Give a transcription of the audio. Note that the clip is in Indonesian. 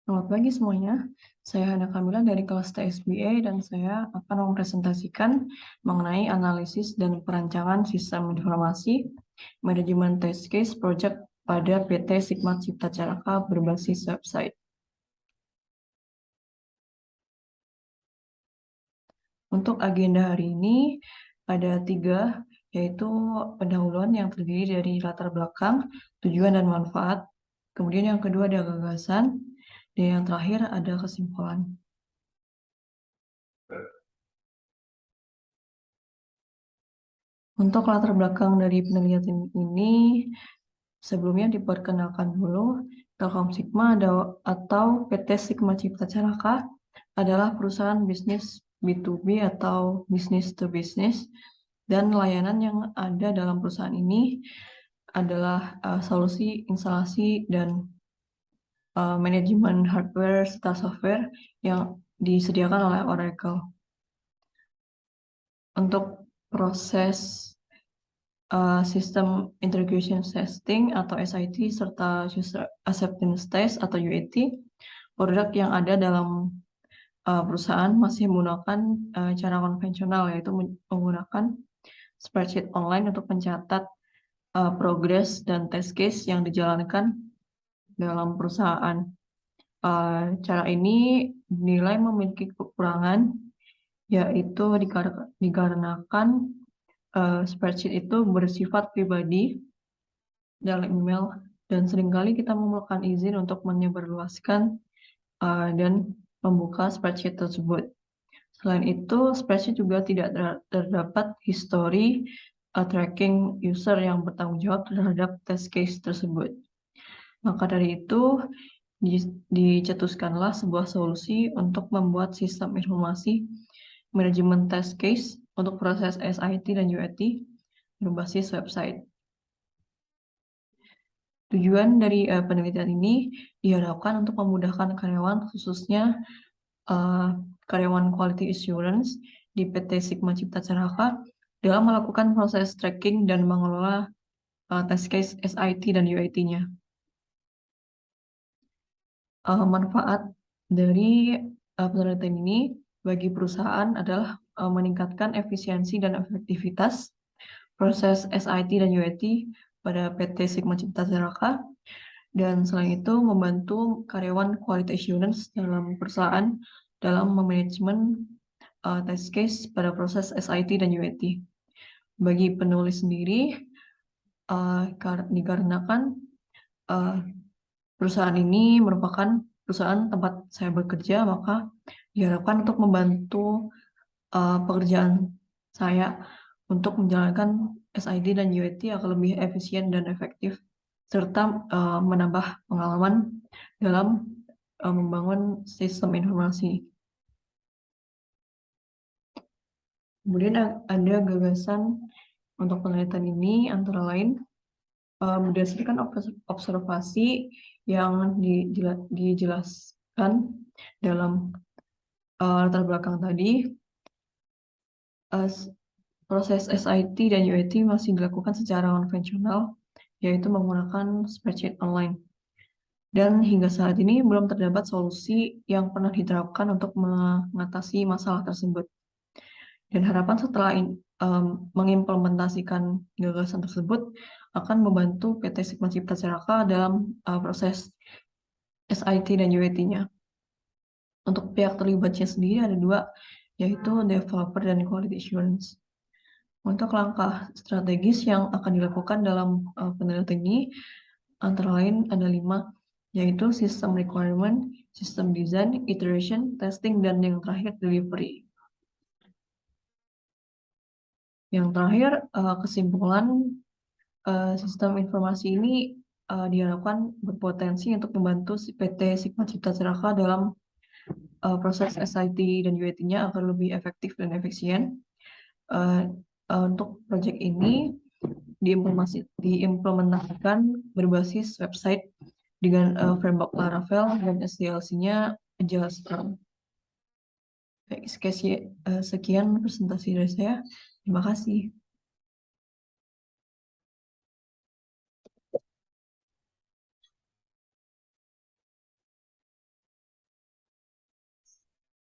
Selamat pagi semuanya, saya Hana Kamila dari kelas TSBA dan saya akan mempresentasikan mengenai analisis dan perancangan sistem informasi manajemen test case project pada PT Sigma Cipta Caraka berbasis website. Untuk agenda hari ini ada 3, yaitu pendahuluan yang terdiri dari latar belakang, tujuan dan manfaat, kemudian yang kedua ada gagasan, dan yang terakhir ada kesimpulan. Untuk latar belakang dari penelitian ini, sebelumnya diperkenalkan dulu, Telkom Sigma atau PT Sigma Cipta Caraka adalah perusahaan bisnis B2B atau business to business, dan layanan yang ada dalam perusahaan ini adalah solusi instalasi dan manajemen hardware serta software yang disediakan oleh Oracle. Untuk proses sistem integration testing atau SIT serta user acceptance test atau UAT, produk yang ada dalam perusahaan masih menggunakan cara konvensional, yaitu menggunakan spreadsheet online untuk mencatat progres dan test case yang dijalankan dalam perusahaan. Cara ini dinilai memiliki kekurangan, yaitu dikarenakan spreadsheet itu bersifat pribadi dalam email dan seringkali kita memerlukan izin untuk menyebarluaskan dan membuka spreadsheet tersebut. Selain itu, spreadsheet juga tidak terdapat histori tracking user yang bertanggung jawab terhadap test case tersebut. Maka dari itu, dicetuskanlah sebuah solusi untuk membuat sistem informasi manajemen test case untuk proses SIT dan UAT berbasis website. Tujuan dari penelitian ini diharapkan untuk memudahkan karyawan, khususnya karyawan quality assurance di PT Sigma Cipta Caraka dalam melakukan proses tracking dan mengelola test case SIT dan UAT-nya. Manfaat dari penelitian ini bagi perusahaan adalah meningkatkan efisiensi dan efektivitas proses SIT dan UAT pada PT Sigma Cipta Caraka, dan selain itu membantu karyawan quality assurance dalam perusahaan dalam memanajemen test case pada proses SIT dan UAT. Bagi penulis sendiri, dikarenakan perusahaan ini merupakan perusahaan tempat saya bekerja, maka diharapkan untuk membantu pekerjaan saya untuk menjalankan SID dan UAT agar lebih efisien dan efektif, serta menambah pengalaman dalam membangun sistem informasi. Kemudian ada gagasan untuk penelitian ini, antara lain berdasarkan observasi yang dijelaskan dalam latar belakang tadi, proses SIT dan UAT masih dilakukan secara konvensional, yaitu menggunakan spreadsheet online. Dan hingga saat ini belum terdapat solusi yang pernah diterapkan untuk mengatasi masalah tersebut. Dan harapan setelah mengimplementasikan gagasan tersebut akan membantu PT Sigma Cipta Caraka dalam proses SIT dan UAT-nya. Untuk pihak terlibatnya sendiri ada 2, yaitu developer dan quality assurance. Untuk langkah strategis yang akan dilakukan dalam penelitian ini, antara lain ada 5, yaitu sistem requirement, sistem design, iteration, testing, dan yang terakhir delivery. Yang terakhir, kesimpulan sistem informasi ini diharapkan berpotensi untuk membantu PT Sigma Cipta Caraka dalam proses SIT dan UAT-nya agar lebih efektif dan efisien. Untuk proyek ini diimplementasikan berbasis website dengan framework Laravel dan SDLC-nya Agile Scrum. Sekian presentasi dari saya. Terima kasih.